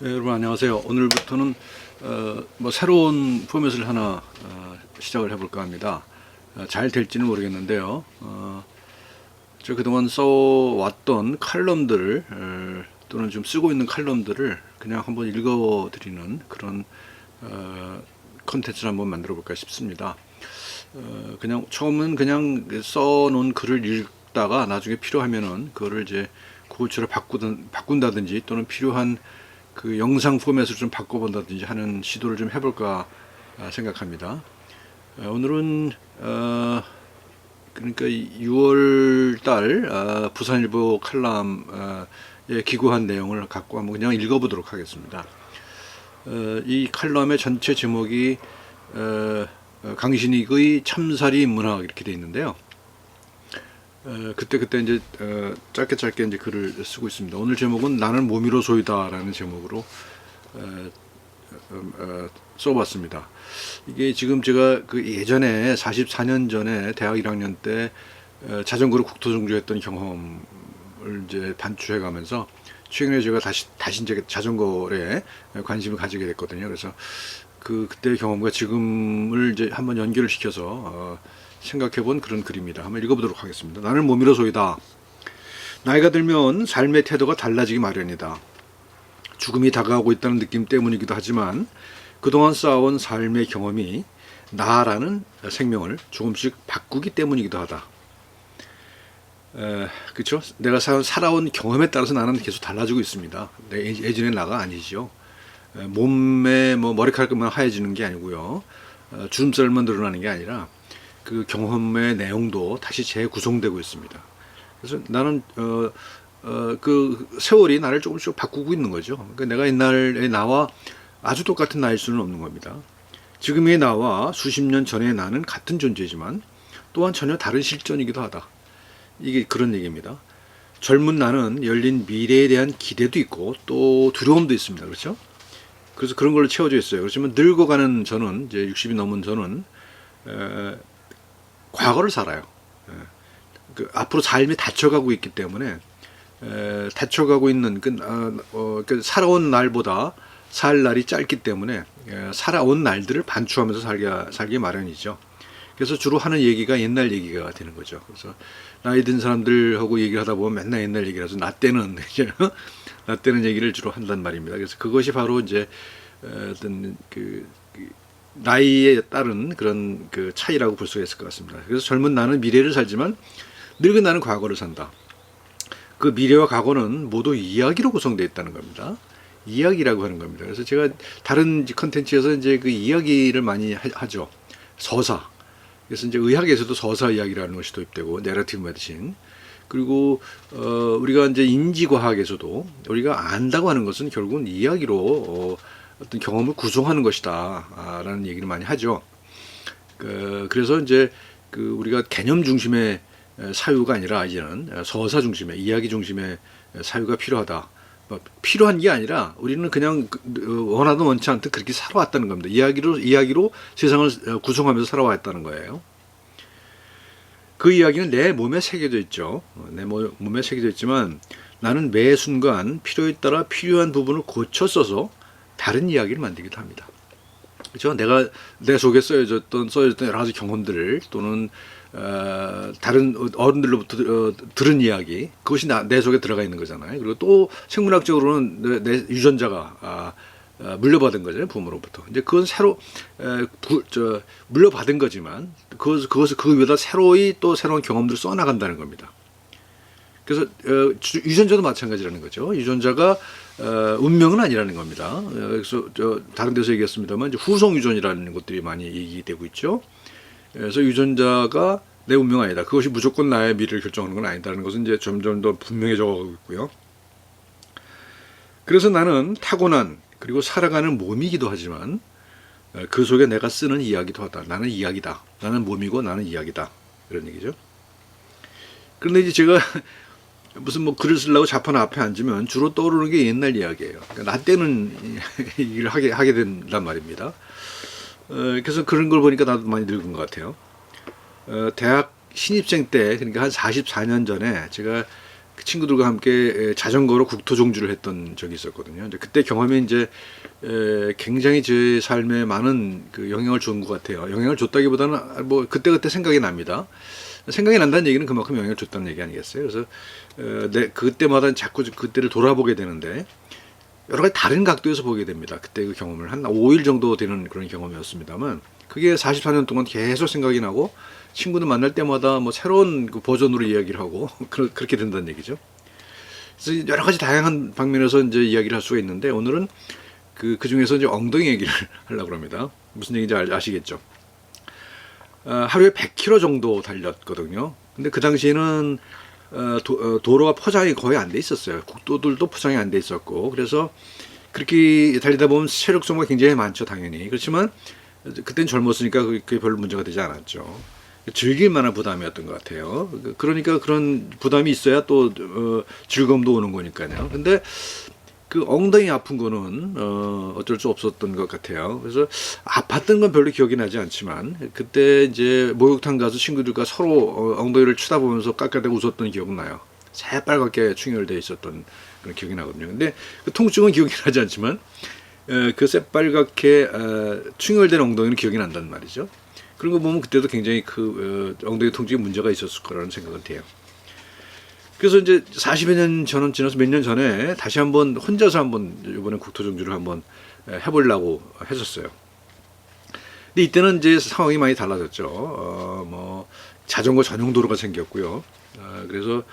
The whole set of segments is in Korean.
네, 여러분 안녕하세요. 오늘부터는 새로운 포맷을 하나 시작을 해볼까 합니다. 잘 될지는 모르겠는데요. 저 그동안 써왔던 칼럼들을 또는 지금 쓰고 있는 칼럼들을 그냥 한번 읽어드리는 그런 컨텐츠를 한번 만들어 볼까 싶습니다. 그냥 처음은 그냥 써놓은 글을 읽다가 나중에 필요하면은 그거를 이제 고급체로 바꾼다든지 또는 필요한 그 영상 포맷을 좀 바꿔본다든지 하는 시도를 좀 해볼까 생각합니다. 오늘은 그러니까 6월 달 부산일보 칼럼에 기고한 내용을 갖고 한번 그냥 읽어보도록 하겠습니다. 이 칼럼의 전체 제목이 강신익의 참사리 문학 이렇게 되어 있는데요. 그때 이제 짧게 이제 글을 쓰고 있습니다. 오늘 제목은 나는 모미로 소이다라는 제목으로 써봤습니다. 이게 지금 제가 그 예전에 44년 전에 대학 1학년 때 자전거를 국토종주했던 경험을 이제 반추해가면서 최근에 제가 다시 이제 자전거에 관심을 가지게 됐거든요. 그래서 그때의 경험과 지금을 이제 한번 연결을 시켜서 생각해본 그런 글입니다. 한번 읽어보도록 하겠습니다. 나는 모미로 소이다. 나이가 들면 삶의 태도가 달라지기 마련이다. 죽음이 다가오고 있다는 느낌 때문이기도 하지만 그동안 쌓아온 삶의 경험이 나라는 생명을 조금씩 바꾸기 때문이기도 하다. 그렇죠? 내가 살아온 경험에 따라서 나는 계속 달라지고 있습니다. 내 예전의 나가 아니죠. 몸에 머리카락만 하얘지는 게 아니고요. 주름살만 늘어나는 게 아니라 그 경험의 내용도 다시 재구성되고 있습니다. 그래서 나는 그 세월이 나를 조금씩 바꾸고 있는 거죠. 그러니까 내가 옛날의 나와 아주 똑같은 나일 수는 없는 겁니다. 지금의 나와 수십 년 전의 나는 같은 존재지만 또한 전혀 다른 실존이기도 하다. 이게 그런 얘기입니다. 젊은 나는 열린 미래에 대한 기대도 있고 또 두려움도 있습니다. 그렇죠? 그래서 그런 걸로 채워져 있어요. 그렇지만 늙어가는 저는 이제 60이 넘은 저는 과거를 살아요. 앞으로 삶이 닫혀가고 있기 때문에 닫혀가고 있는 살아온 날보다 살 날이 짧기 때문에 살아온 날들을 반추하면서 살기 마련이죠. 그래서 주로 하는 얘기가 옛날 얘기가 되는 거죠. 그래서 나이 든 사람들하고 얘기를 하다 보면 맨날 옛날 얘기를 해서 나 때는 얘기를 주로 한단 말입니다. 그래서 그것이 바로 이제 어떤 나이에 따른 그런 그 차이라고 볼 수가 있을 것 같습니다. 그래서 젊은 나는 미래를 살지만 늙은 나는 과거를 산다. 그 미래와 과거는 모두 이야기로 구성되어 있다는 겁니다. 이야기라고 하는 겁니다. 그래서 제가 다른 컨텐츠에서 이제 그 이야기를 많이 하죠. 서사. 그래서 이제 의학에서도 서사 이야기라는 것이 도입되고, 내러티브 메디신. 그리고 우리가 이제 인지과학에서도 우리가 안다고 하는 것은 결국은 이야기로 어떤 경험을 구성하는 것이다 라는 얘기를 많이 하죠. 그래서 이제 우리가 개념 중심의 사유가 아니라 이제는 서사 중심의, 이야기 중심의 사유가 필요하다. 필요한 게 아니라 우리는 그냥 원하든 원치 않든 그렇게 살아왔다는 겁니다. 이야기로 세상을 구성하면서 살아왔다는 거예요. 그 이야기는 내 몸에 새겨져 있죠. 내 몸에 새겨져 있지만 나는 매 순간 필요에 따라 필요한 부분을 고쳐 써서 다른 이야기를 만들기도 합니다. 그렇죠? 내가 내 속에 써졌던 여러 가지 경험들을 또는 다른 어른들로부터 들은 이야기, 그것이 내 속에 들어가 있는 거잖아요. 그리고 또 생물학적으로는 내 유전자가 물려받은 거잖아요, 부모로부터. 이제 그건 새로 물려받은 거지만 그것을 그 위에다 새로운 경험들을 써나간다는 겁니다. 그래서 유전자도 마찬가지라는 거죠. 유전자가 운명은 아니라는 겁니다. 그래서 다른 데서 얘기했습니다만 이제 후성 유전이라는 것들이 많이 얘기되고 있죠. 그래서 유전자가 내 운명 아니다. 그것이 무조건 나의 미래를 결정하는 건 아니다라는 것은 이제 점점 더 분명해져가고 있고요. 그래서 나는 타고난 그리고 살아가는 몸이기도 하지만 그 속에 내가 쓰는 이야기도 하다. 나는 이야기다. 나는 몸이고 나는 이야기다. 이런 얘기죠. 그런데 이제 제가 무슨 글을 쓰려고 자판 앞에 앉으면 주로 떠오르는 게 옛날 이야기예요. 그러니까 나 때는 일을 하게 된단 말입니다. 그래서 그런 걸 보니까 나도 많이 늙은 것 같아요. 대학 신입생 때, 그러니까 한 44년 전에 제가 그 친구들과 함께 자전거로 국토 종주를 했던 적이 있었거든요. 근데 그때 경험이 이제 굉장히 제 삶에 많은 그 영향을 준 것 같아요. 영향을 줬다기보다는 뭐 그때그때 생각이 납니다. 생각이 난다는 얘기는 그만큼 영향을 줬다는 얘기 아니겠어요? 그래서 그때마다 자꾸 그때를 돌아보게 되는데 여러 가지 다른 각도에서 보게 됩니다. 그때 그 경험을 한 5일 정도 되는 그런 경험이었습니다만 그게 44년 동안 계속 생각이 나고 친구들 만날 때마다 뭐 새로운 그 버전으로 이야기를 하고 그렇게 된다는 얘기죠. 그래서 여러 가지 다양한 방면에서 이제 이야기를 할 수가 있는데 오늘은 그 중에서 이제 엉덩이 얘기를 하려고 합니다. 무슨 얘기인지 아시겠죠? 하루에 100km 정도 달렸거든요. 근데 그 당시에는 도로가 포장이 거의 안 돼 있었어요. 국도들도 포장이 안 돼 있었고 그래서 그렇게 달리다 보면 체력 소모가 굉장히 많죠, 당연히. 그렇지만 그때는 젊었으니까 그게 별로 문제가 되지 않았죠. 즐길 만한 부담이었던 것 같아요. 그러니까 그런 부담이 있어야 또 즐거움도 오는 거니까요. 근데 그 엉덩이 아픈 거는 어쩔 수 없었던 것 같아요. 그래서 아팠던 건 별로 기억이 나지 않지만 그때 이제 목욕탕 가서 친구들과 서로 엉덩이를 쳐다보면서 깎아대고 웃었던 기억은 나요. 새빨갛게 충혈되어 있었던 그런 기억이 나거든요. 근데 그 통증은 기억이 나지 않지만 그 새빨갛게 충혈된 엉덩이는 기억이 난단 말이죠. 그런 거 보면 그때도 굉장히 그 엉덩이 통증에 문제가 있었을 거라는 생각은 돼요. 그래서 이제 40여 년 전 지나서 몇 년 전에 다시 한번 혼자서 한번 이번에 국토종주를 한번 해보려고 했었어요. 근데 이때는 이제 상황이 많이 달라졌죠. 뭐 자전거 전용 도로가 생겼고요. 그래서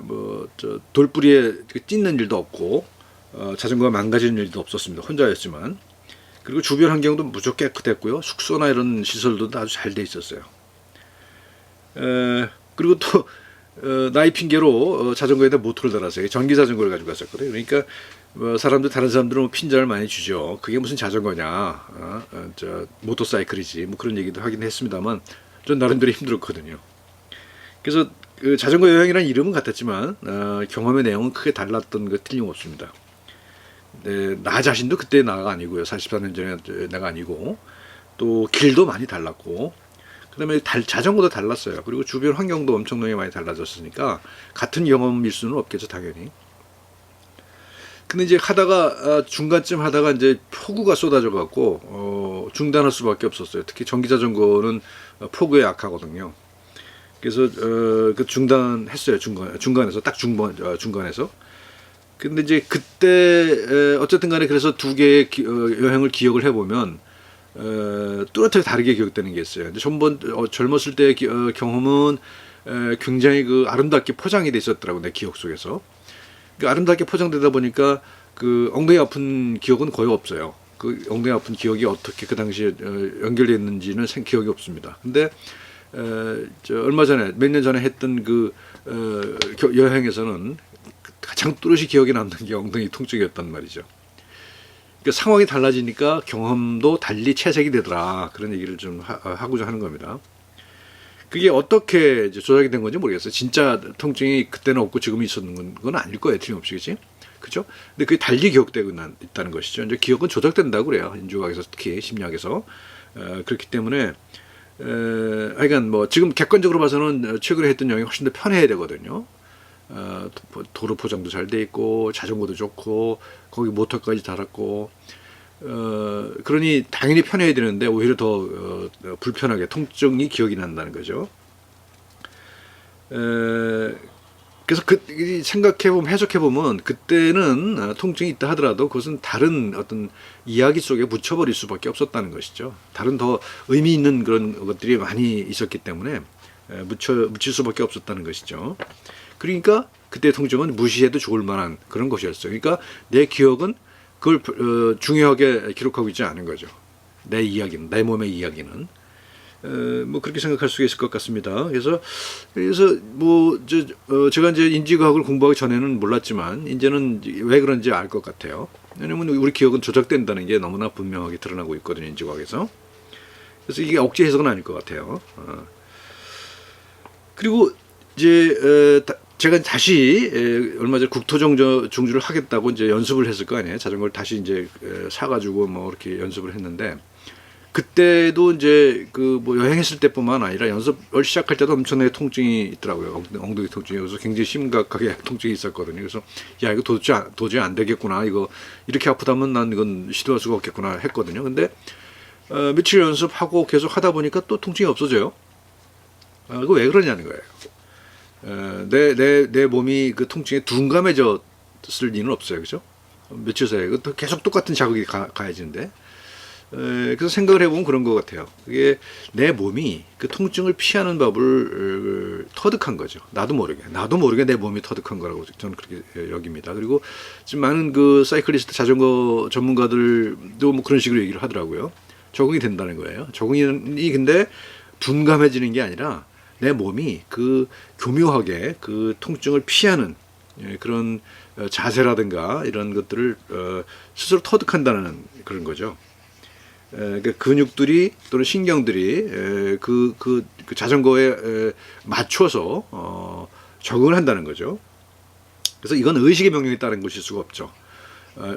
뭐저 돌뿌리에 찢는 일도 없고 자전거가 망가지는 일도 없었습니다. 혼자였지만. 그리고 주변 환경도 무척 깨끗했고요. 숙소나 이런 시설도 아주 잘 돼 있었어요. 그리고 또 나이 핑계로 자전거에다 모터를 달아서 전기 자전거를 가지고 갔었거든요. 그러니까 다른 사람들은 핀잔을 많이 주죠. 그게 무슨 자전거냐, 모터사이클이지, 뭐 그런 얘기도 하긴 했습니다만 전 나름대로 힘들었거든요. 그래서 그 자전거 여행이라는 이름은 같았지만 경험의 내용은 크게 달랐던 것 틀림없습니다. 네, 나 자신도 그때 나가 아니고요. 44년 전에 내가 아니고 또 길도 많이 달랐고 그다음에 자전거도 달랐어요. 그리고 주변 환경도 엄청나게 많이 달라졌으니까 같은 경험일 수는 없겠죠, 당연히. 근데 이제 하다가 중간쯤 하다가 이제 폭우가 쏟아져 갖고 중단할 수밖에 없었어요. 특히 전기 자전거는 폭우에 약하거든요. 그래서 그 중단했어요. 중간에서 딱 중간에서. 근데 이제 그때 어쨌든 간에 그래서 두 개의 여행을 기억을 해보면 뚜렷하게 다르게 기억되는 게 있어요. 젊었을 때의 경험은 굉장히 그 아름답게 포장이 돼 있었더라고, 내 기억 속에서. 그 아름답게 포장되다 보니까 그 엉덩이 아픈 기억은 거의 없어요. 그 엉덩이 아픈 기억이 어떻게 그 당시에 연결됐는지는 기억이 없습니다. 근데 얼마 전에 몇 년 전에 했던 그 여행에서는 가장 뚜렷이 기억에 남는 게 엉덩이 통증이었단 말이죠. 그러니까 상황이 달라지니까 경험도 달리 채색이 되더라. 그런 얘기를 좀 하고자 하는 겁니다. 그게 어떻게 이제 조작이 된 건지 모르겠어요. 진짜 통증이 그때는 없고 지금 있었는 건 아닐 거예요. 틀림없이, 그치? 그죠? 근데 그게 달리 기억되고 있다는 것이죠. 이제 기억은 조작된다고 그래요. 인주과학에서 특히 심리학에서. 그렇기 때문에, 하여간 뭐 지금 객관적으로 봐서는 최근에 했던 여행이 훨씬 더 편해야 되거든요. 도로 포장도 잘 돼 있고 자전거도 좋고 거기 모터까지 달았고 그러니 당연히 편해야 되는데 오히려 더 불편하게 통증이 기억이 난다는 거죠. 그래서 생각해보면 해석해보면 그때는 통증이 있다 하더라도 그것은 다른 어떤 이야기 속에 묻혀버릴 수밖에 없었다는 것이죠. 다른 더 의미 있는 그런 것들이 많이 있었기 때문에 묻힐 수밖에 없었다는 것이죠. 그러니까 그때 통증은 무시해도 좋을 만한 그런 것이었어요. 그러니까 내 기억은 그걸 중요하게 기록하고 있지 않은 거죠. 내 이야기는, 내 몸의 이야기는. 뭐 그렇게 생각할 수 있을 것 같습니다. 그래서 뭐 제가 이제 인지과학을 공부하기 전에는 몰랐지만 이제는 왜 그런지 알 것 같아요. 왜냐면 우리 기억은 조작된다는 게 너무나 분명하게 드러나고 있거든요, 인지과학에서. 그래서 이게 억지 해석은 아닐 것 같아요. 그리고 이제 제가 다시 얼마 전에 국토종주를 하겠다고 이제 연습을 했을 거 아니에요. 자전거를 다시 이제 사가지고 뭐 이렇게 연습을 했는데 그때도 이제 그 뭐 여행했을 때뿐만 아니라 연습을 시작할 때도 엄청나게 통증이 있더라고요. 엉덩이 통증이. 그래서 굉장히 심각하게 통증이 있었거든요. 그래서 야, 이거 도저히 안 되겠구나. 이거 이렇게 아프다면 난 이건 시도할 수가 없겠구나 했거든요. 근데 며칠 연습하고 계속 하다 보니까 또 통증이 없어져요. 이거 왜 그러냐는 거예요. 내 몸이 그 통증에 둔감해졌을 리는 없어요. 그죠? 며칠 사이에 계속 똑같은 자극이 가해지는데. 그래서 생각을 해보면 그런 것 같아요. 그게 내 몸이 그 통증을 피하는 법을 터득한 거죠. 나도 모르게 내 몸이 터득한 거라고 저는 그렇게 여깁니다. 그리고 지금 많은 그 사이클리스트 자전거 전문가들도 뭐 그런 식으로 얘기를 하더라고요. 적응이 된다는 거예요. 적응이 근데 둔감해지는 게 아니라 내 몸이 그 교묘하게 그 통증을 피하는 그런 자세라든가 이런 것들을 스스로 터득한다는 그런 거죠. 그 근육들이 또는 신경들이 그 자전거에 맞춰서 적응을 한다는 거죠. 그래서 이건 의식의 명령에 따른 것일 수가 없죠.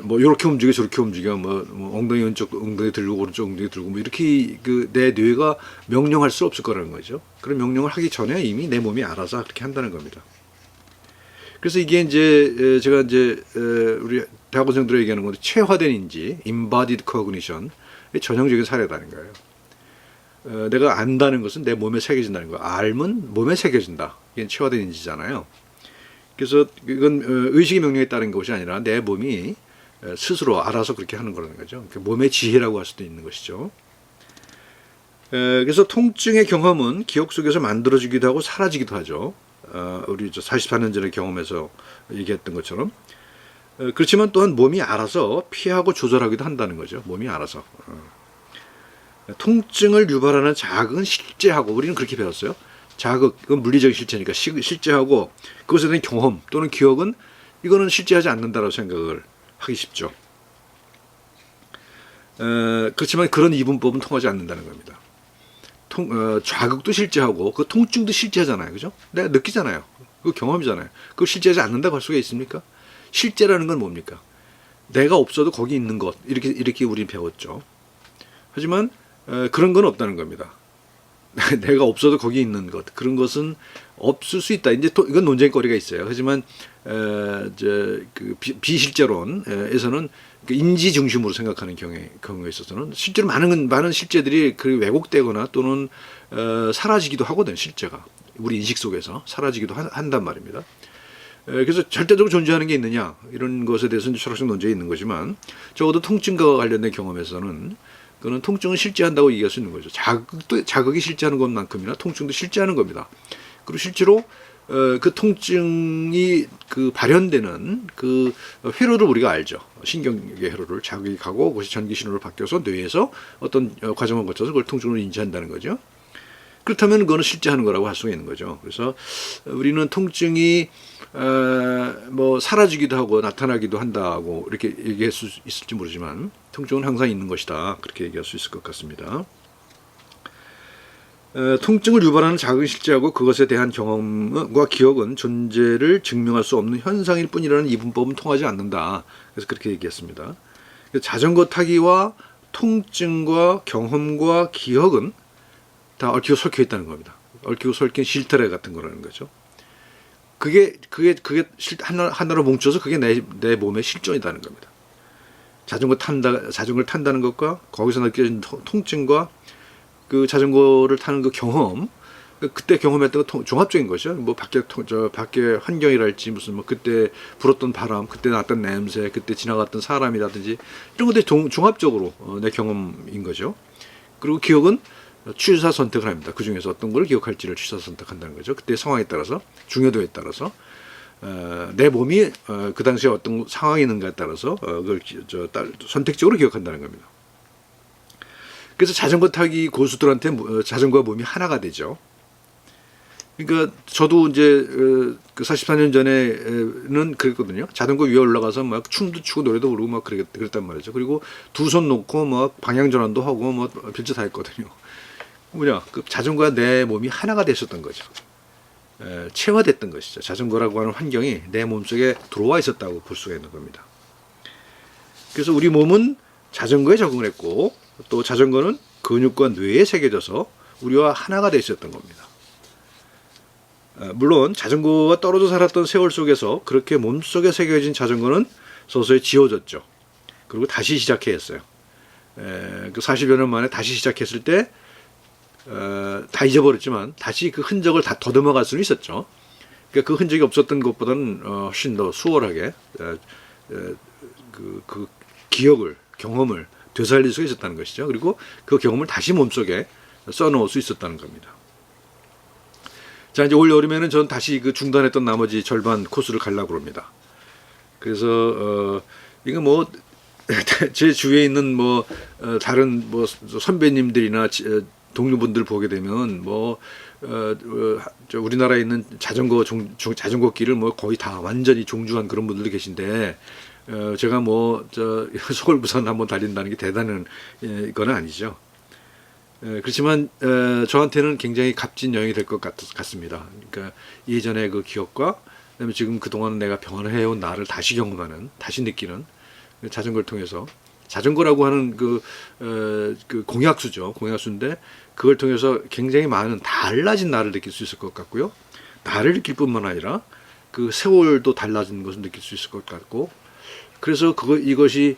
뭐 이렇게 움직여 저렇게 움직여 뭐 엉덩이 왼쪽 엉덩이 들고 오른쪽 엉덩이 들고 뭐 이렇게 그 내 뇌가 명령할 수 없을 거라는 거죠. 그런 명령을 하기 전에 이미 내 몸이 알아서 그렇게 한다는 겁니다. 그래서 이게 이제 제가 이제 우리 대학원생들에게 얘기하는 건데 체화된 인지, embodied cognition, 전형적인 사례라는 거예요. 내가 안다는 것은 내 몸에 새겨진다는 거예요. 알면 몸에 새겨진다. 이게 체화된 인지잖아요. 그래서 이건 의식의 명령에 따른 것이 아니라 내 몸이 스스로 알아서 그렇게 하는 거라는 거죠. 몸의 지혜라고 할 수도 있는 것이죠. 그래서 통증의 경험은 기억 속에서 만들어지기도 하고 사라지기도 하죠. 우리 44년 전에 경험해서 얘기했던 것처럼. 그렇지만 또한 몸이 알아서 피하고 조절하기도 한다는 거죠. 몸이 알아서. 통증을 유발하는 자극은 실제하고, 우리는 그렇게 배웠어요. 자극, 이건 물리적인 실제니까 실제하고, 그것에 대한 경험 또는 기억은 이거는 실제하지 않는다라고 생각을 하기 쉽죠. 그렇지만 그런 이분법은 통하지 않는다는 겁니다. 자극도 실제하고 그 통증도 실제하잖아요. 그죠? 내가 느끼잖아요. 그 경험이잖아요. 그거 실제하지 않는다고 할 수가 있습니까? 실제라는 건 뭡니까? 내가 없어도 거기 있는 것. 이렇게 우리 배웠죠. 하지만 그런 건 없다는 겁니다. 내가 없어도 거기 있는 것. 그런 것은 없을 수 있다. 이제 또 이건 논쟁거리가 있어요. 하지만 그 비실제론에서는 그 인지 중심으로 생각하는 경우에 있어서는 실제로 많은 실제들이 그 왜곡되거나 또는 사라지기도 하거든. 실제가 우리 인식 속에서 사라지기도 한단 말입니다. 그래서 절대적으로 존재하는 게 있느냐 이런 것에 대해서는 철학적 논쟁이 있는 거지만 적어도 통증과 관련된 경험에서는 그거는 통증은 실제한다고 얘기할 수 있는 거죠. 자극이 실제하는 것만큼이나 통증도 실제하는 겁니다. 그리고 실제로 그 통증이 그 발현되는 그 회로를 우리가 알죠. 신경계 회로를 자극이 가고 그것이 전기 신호로 바뀌어서 뇌에서 어떤 과정을 거쳐서 그걸 통증으로 인지한다는 거죠. 그렇다면 그거는 실제하는 거라고 할 수가 있는 거죠. 그래서 우리는 통증이 뭐 사라지기도 하고 나타나기도 한다고 이렇게 얘기할 수 있을지 모르지만 통증은 항상 있는 것이다. 그렇게 얘기할 수 있을 것 같습니다. 통증을 유발하는 자극이 실제하고 그것에 대한 경험과 기억은 존재를 증명할 수 없는 현상일 뿐이라는 이분법은 통하지 않는다. 그래서 그렇게 얘기했습니다. 자전거 타기와 통증과 경험과 기억은 다 얽히고 설켜 있다는 겁니다. 얽히고 설킨 실타래 같은 거라는 거죠. 그게 하나로 뭉쳐서 그게 내 몸의 실존이라는 겁니다. 자전거를 탄다는 것과 거기서 느껴진 통증과 그 자전거를 타는 그 경험, 그때 경험했던 거 종합적인 것이죠. 뭐 밖에 환경이랄지 무슨 뭐 그때 불었던 바람, 그때 났던 냄새, 그때 지나갔던 사람이라든지 이런 것들이 종합적으로 내 경험인 거죠. 그리고 기억은 취사 선택을 합니다. 그 중에서 어떤 걸 기억할지를 취사 선택한다는 거죠. 그때 상황에 따라서 중요도에 따라서 내 몸이 그 당시에 어떤 상황이 있는가에 따라서 그걸 선택적으로 기억한다는 겁니다. 그래서 자전거 타기 고수들한테 자전거와 몸이 하나가 되죠. 그러니까 저도 이제 그 44년 전에는 그랬거든요. 자전거 위에 올라가서 막 춤도 추고 노래도 부르고 막 그랬단 말이죠. 그리고 두 손 놓고 막 방향 전환도 하고 뭐 별짓 다 했거든요. 그 자전거와 내 몸이 하나가 됐었던 거죠. 체화됐던 것이죠. 자전거라고 하는 환경이 내 몸속에 들어와 있었다고 볼 수가 있는 겁니다. 그래서 우리 몸은 자전거에 적응을 했고 또 자전거는 근육과 뇌에 새겨져서 우리와 하나가 돼 있었던 겁니다. 물론 자전거가 떨어져 살았던 세월 속에서 그렇게 몸속에 새겨진 자전거는 서서히 지워졌죠. 그리고 다시 시작해야 했어요. 그 40여 년 만에 다시 시작했을 때 다 잊어버렸지만 다시 그 흔적을 다 더듬어 갈 수는 있었죠. 그러니까 그 흔적이 없었던 것보다는 훨씬 더 수월하게 그 기억을, 경험을 되살릴 수 있었다는 것이죠. 그리고 그 경험을 다시 몸속에 써넣을 수 있었다는 겁니다. 자, 이제 올 여름에는 전 다시 그 중단했던 나머지 절반 코스를 가려고 합니다. 그래서 이거 뭐 제 주위에 있는 뭐 다른 뭐 선배님들이나 동료분들 보게 되면 뭐 우리나라에 있는 자전거 길을 뭐 거의 다 완전히 종주한 그런 분들도 계신데 제가 뭐 서울부산 한번 달린다는 게 대단한 건 아니죠. 그렇지만 저한테는 굉장히 값진 여행이 될 것 같습니다. 그러니까 예전의 그 기억과 그다음에 지금 그동안 내가 변화해온 나를 다시 경험하는, 다시 느끼는 자전거를 통해서, 자전거라고 하는 그 공약수죠. 공약수인데 그걸 통해서 굉장히 많은 달라진 나를 느낄 수 있을 것 같고요. 나를 느낄 뿐만 아니라 그 세월도 달라진 것을 느낄 수 있을 것 같고, 그래서 이것이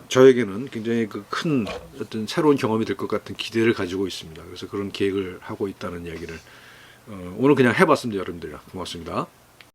저에게는 굉장히 그 큰 어떤 새로운 경험이 될 것 같은 기대를 가지고 있습니다. 그래서 그런 계획을 하고 있다는 이야기를 오늘 그냥 해봤습니다, 여러분들이랑. 고맙습니다.